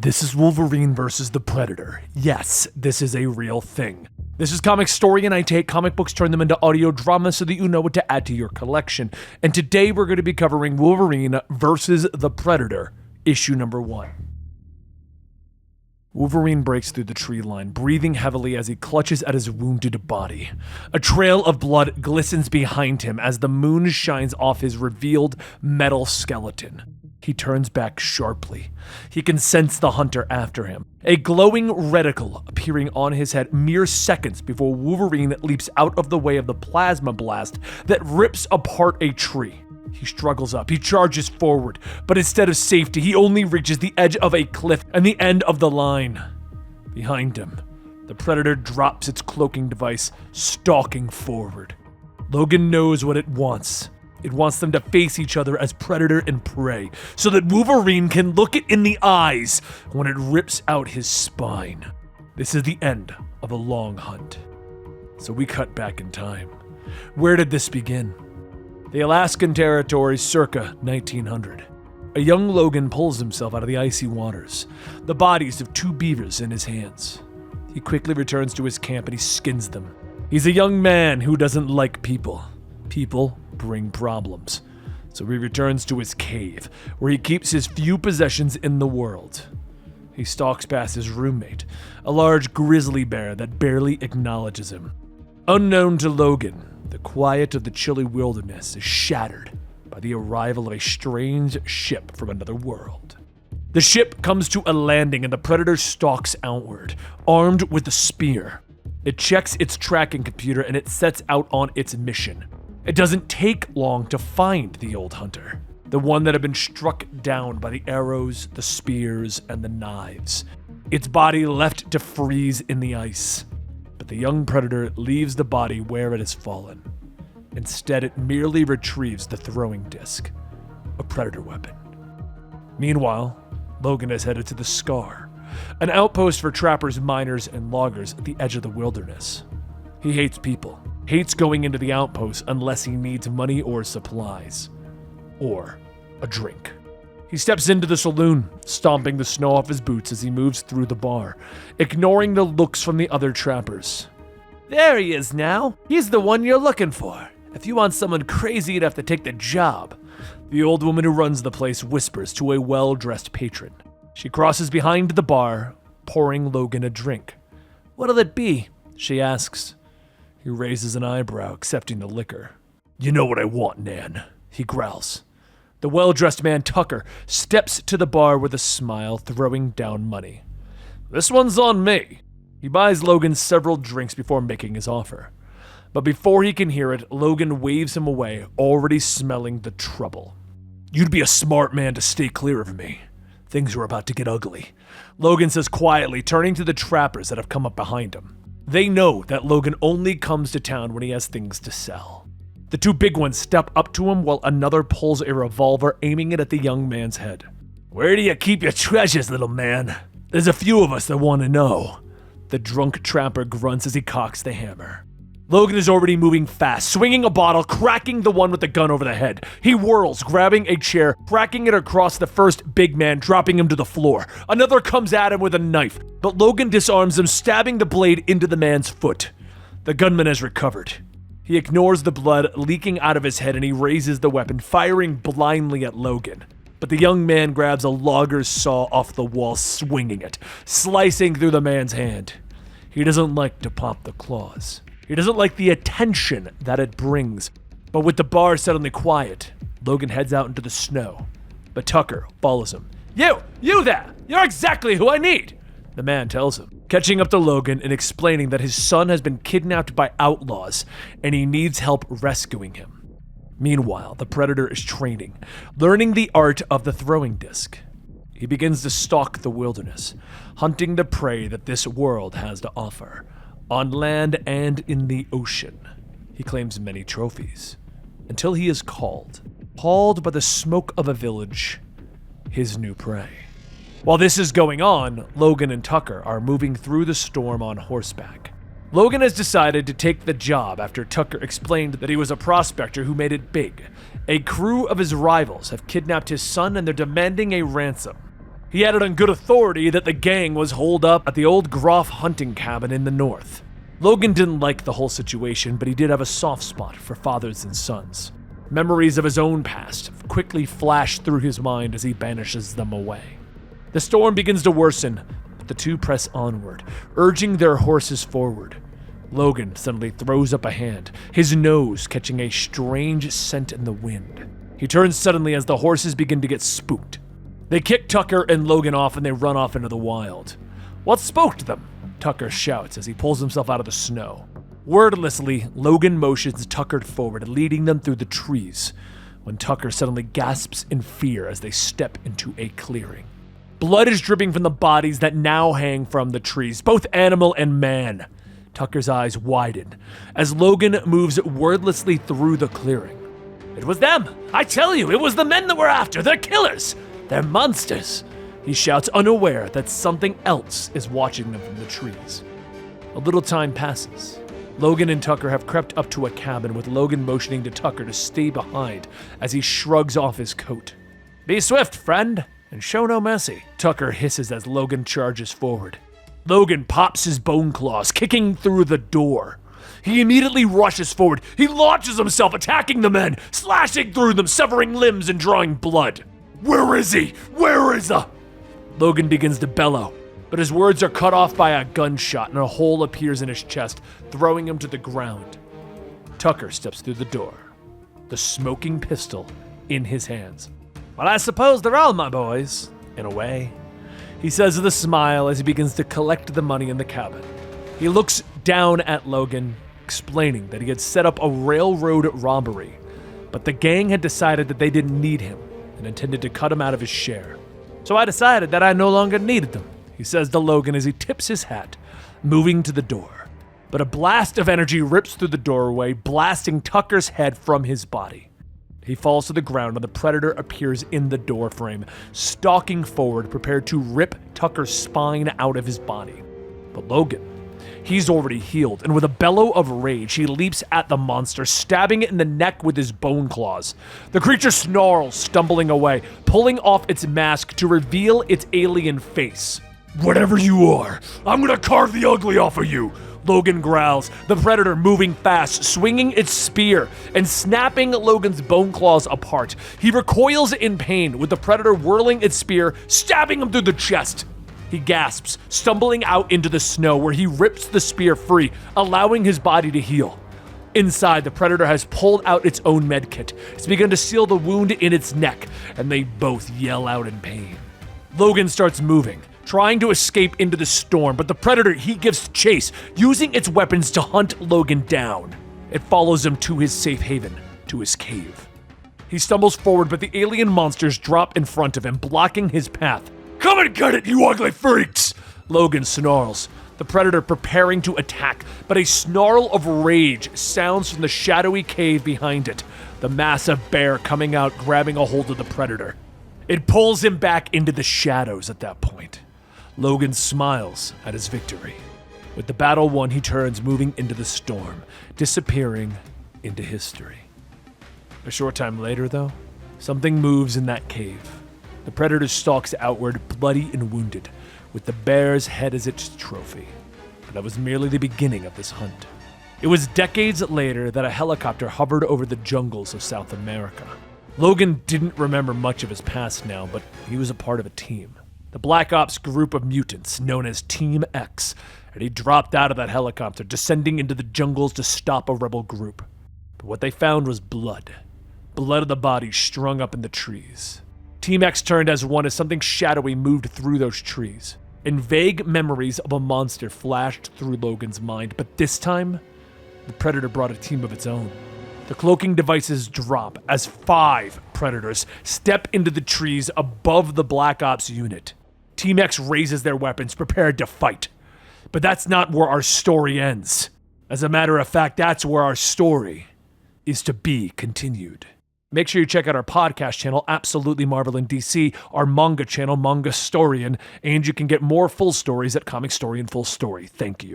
This is Wolverine versus the Predator. Yes, this is a real thing. This is Comic Story, and I take comic books, turn them into audio drama so that you know what to add to your collection. And today we're going to be covering Wolverine versus the Predator, issue number 1. Wolverine breaks through the tree line, breathing heavily as he clutches at his wounded body. A trail of blood glistens behind him as the moon shines off his revealed metal skeleton. He turns back sharply. He can sense the hunter after him, a glowing reticle appearing on his head mere seconds before Wolverine leaps out of the way of the plasma blast that rips apart a tree. He struggles up, he charges forward, but instead of safety, he only reaches the edge of a cliff and the end of the line. Behind him, the Predator drops its cloaking device, stalking forward. Logan knows what it wants. It wants them to face each other as predator and prey, so that Wolverine can look it in the eyes when it rips out his spine. This is the end of a long hunt. So we cut back in time. Where did this begin? The Alaskan Territory circa 1900. A young Logan pulls himself out of the icy waters, the bodies of 2 beavers in his hands. He quickly returns to his camp and he skins them. He's a young man who doesn't like people. People bring problems. So he returns to his cave, where he keeps his few possessions in the world. He stalks past his roommate, a large grizzly bear that barely acknowledges him. Unknown to Logan, the quiet of the chilly wilderness is shattered by the arrival of a strange ship from another world. The ship comes to a landing and the Predator stalks outward, armed with a spear. It checks its tracking computer and it sets out on its mission. It doesn't take long to find the old hunter, the one that had been struck down by the arrows, the spears, and the knives. Its body left to freeze in the ice. But the young Predator leaves the body where it has fallen. Instead, it merely retrieves the throwing disc, a Predator weapon. Meanwhile, Logan is headed to the Scar, an outpost for trappers, miners, and loggers at the edge of the wilderness. He hates people. Hates going into the outpost unless he needs money or supplies. Or a drink. He steps into the saloon, stomping the snow off his boots as he moves through the bar, ignoring the looks from the other trappers. There he is now. He's the one you're looking for. If you want someone crazy enough to take the job. The old woman who runs the place whispers to a well-dressed patron. She crosses behind the bar, pouring Logan a drink. What'll it be? She asks. He raises an eyebrow, accepting the liquor. You know what I want, Nan, he growls. The well-dressed man, Tucker, steps to the bar with a smile, throwing down money. This one's on me. He buys Logan several drinks before making his offer. But before he can hear it, Logan waves him away, already smelling the trouble. You'd be a smart man to stay clear of me. Things are about to get ugly, Logan says quietly, turning to the trappers that have come up behind him. They know that Logan only comes to town when he has things to sell. The 2 big ones step up to him while another pulls a revolver, aiming it at the young man's head. Where do you keep your treasures, little man? There's a few of us that want to know. The drunk trapper grunts as he cocks the hammer. Logan is already moving fast, swinging a bottle, cracking the one with the gun over the head. He whirls, grabbing a chair, cracking it across the first big man, dropping him to the floor. Another comes at him with a knife, but Logan disarms him, stabbing the blade into the man's foot. The gunman has recovered. He ignores the blood leaking out of his head and he raises the weapon, firing blindly at Logan. But the young man grabs a logger's saw off the wall, swinging it, slicing through the man's hand. He doesn't like to pop the claws. He doesn't like the attention that it brings. But with the bar suddenly quiet, Logan heads out into the snow. But Tucker follows him. You there! You're exactly who I need! The man tells him, catching up to Logan and explaining that his son has been kidnapped by outlaws and he needs help rescuing him. Meanwhile, the Predator is training, learning the art of the throwing disc. He begins to stalk the wilderness, hunting the prey that this world has to offer. On land and in the ocean, he claims many trophies, until he is called by the smoke of a village, his new prey. While this is going on, Logan and Tucker are moving through the storm on horseback. Logan has decided to take the job after Tucker explained that he was a prospector who made it big. A crew of his rivals have kidnapped his son and they're demanding a ransom. He had it on good authority that the gang was holed up at the old Groff hunting cabin in the north. Logan didn't like the whole situation, but he did have a soft spot for fathers and sons. Memories of his own past quickly flash through his mind as he banishes them away. The storm begins to worsen, but the two press onward, urging their horses forward. Logan suddenly throws up a hand, his nose catching a strange scent in the wind. He turns suddenly as the horses begin to get spooked. They kick Tucker and Logan off and they run off into the wild. "What spooked them?" Tucker shouts as he pulls himself out of the snow. Wordlessly, Logan motions Tucker forward, leading them through the trees, when Tucker suddenly gasps in fear as they step into a clearing. Blood is dripping from the bodies that now hang from the trees, both animal and man. Tucker's eyes widen as Logan moves wordlessly through the clearing. "It was them! I tell you, it was the men that we're after! They're killers! They're monsters!" He shouts, unaware that something else is watching them from the trees. A little time passes. Logan and Tucker have crept up to a cabin, with Logan motioning to Tucker to stay behind as he shrugs off his coat. "Be swift, friend, and show no mercy," Tucker hisses as Logan charges forward. Logan pops his bone claws, kicking through the door. He immediately rushes forward. He launches himself, attacking the men, slashing through them, severing limbs and drawing blood. "Where is he? Where is he?" Logan begins to bellow, but his words are cut off by a gunshot and a hole appears in his chest, throwing him to the ground. Tucker steps through the door, the smoking pistol in his hands. "Well, I suppose they're all my boys, in a way," he says with a smile as he begins to collect the money in the cabin. He looks down at Logan, explaining that he had set up a railroad robbery, but the gang had decided that they didn't need him and intended to cut him out of his share. "So I decided that I no longer needed them," he says to Logan as he tips his hat, moving to the door. But a blast of energy rips through the doorway, blasting Tucker's head from his body. He falls to the ground and the Predator appears in the doorframe, stalking forward, prepared to rip Tucker's spine out of his body. But Logan, he's already healed, and with a bellow of rage, he leaps at the monster, stabbing it in the neck with his bone claws. The creature snarls, stumbling away, pulling off its mask to reveal its alien face. "Whatever you are, I'm gonna carve the ugly off of you," Logan growls, the Predator moving fast, swinging its spear and snapping Logan's bone claws apart. He recoils in pain, with the Predator whirling its spear, stabbing him through the chest. He gasps, stumbling out into the snow where he rips the spear free, allowing his body to heal. Inside, the Predator has pulled out its own medkit. It's begun to seal the wound in its neck, and they both yell out in pain. Logan starts moving, trying to escape into the storm, but the Predator, he gives chase, using its weapons to hunt Logan down. It follows him to his safe haven, to his cave. He stumbles forward, but the alien monsters drop in front of him, blocking his path. "Come and get it, you ugly freaks!" Logan snarls, the Predator preparing to attack, but a snarl of rage sounds from the shadowy cave behind it, the massive bear coming out, grabbing a hold of the Predator. It pulls him back into the shadows at that point. Logan smiles at his victory. With the battle won, he turns, moving into the storm, disappearing into history. A short time later, though, something moves in that cave. The Predator stalks outward, bloody and wounded, with the bear's head as its trophy. But that was merely the beginning of this hunt. It was decades later that a helicopter hovered over the jungles of South America. Logan didn't remember much of his past now, but he was a part of a team. The Black Ops group of mutants known as Team X, and he dropped out of that helicopter, descending into the jungles to stop a rebel group. But what they found was blood. Blood of the bodies strung up in the trees. Team X turned as one as something shadowy moved through those trees, and vague memories of a monster flashed through Logan's mind, but this time, the Predator brought a team of its own. The cloaking devices drop as 5 Predators step into the trees above the Black Ops unit. Team X raises their weapons, prepared to fight. But that's not where our story ends. As a matter of fact, that's where our story is to be continued. Make sure you check out our podcast channel, Absolutely Marvel in DC, our manga channel, Manga Storian, and you can get more full stories at Comic Story and Full Story. Thank you.